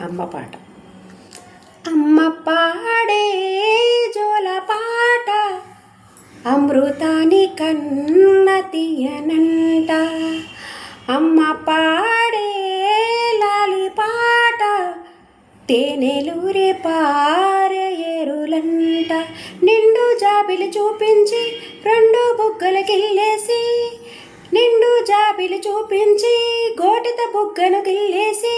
అమ్మ పాట. అమ్మ పాడే జోల పాట అమృతాని కన్న తీయనంట. అమ్మ పాడే లాలి పాట తేనెలూరే పారే ఏరులంట. నిండు జాబిలి చూపించి రెండు బుగ్గల గిల్లేసి, నిండు జాబిలి చూపించి గోటిత బుగ్గను గిల్లేసి,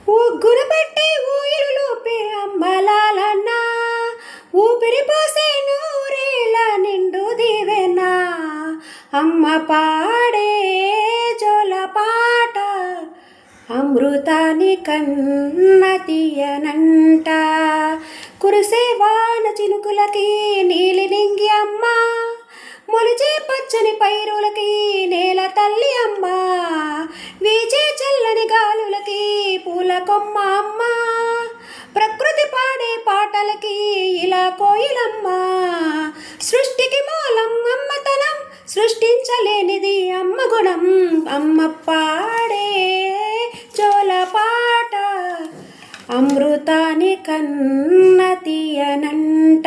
ఉగ్గును పట్టి ఊయలు లోపే అమ్మలాలన్న, ఊపిరి పోసే నూరేళ్ళ నిండు దీవెనా. అమ్మ పాడే జోల పాట అమృతాని కన్న తీయనంట. కురిసే వాన చినుకులకి నీలి నింగి అమ్మ, మొలిచే పచ్చని పైరులకి నేల తల్లి అమ్మ, వీచే చల్లని గాలులకి పూల కొమ్మ అమ్మ, ప్రకృతి పాడే పాటలకి ఇలా కోయిలమ్మ. సృష్టికి మూలం అమ్మతనం, సృష్టించలేనిది అమ్మ గుణం. అమ్మ పాడే జోల పాట అమృతాని కన్న తీయనంట.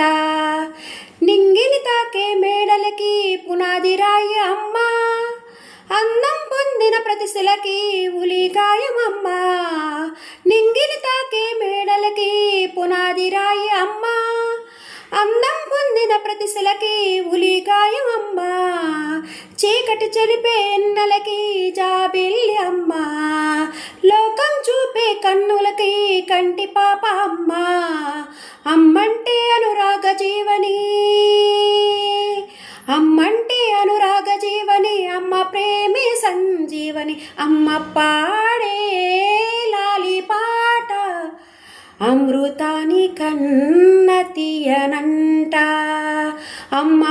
నింగిని తాకే మేడలకి పునాది రాయి అమ్మ, అందం పొందిన ప్రతిశలకి ఉలిగాయమమ్మ. నింగిని తాకే మేడలకి పునాది రాయి అమ్మ, అందం పొందిన ప్రతిశలకి ఉలిగాయమమ్మ. చీకటి చెరిపే ఎన్నెలకి జాబిల్లి అమ్మ, లోకం చూపే కన్నులకి కంటి పాప అమ్మ. అమ్మంటే అనురాగ జీవని, అమ్మంటే అనురాగ జీవని, అమ్మ ప్రేమే సంజీవని. అమ్మ పాడే లాలి పాట అమృతాని కన్న తీయనంట. అమ్మ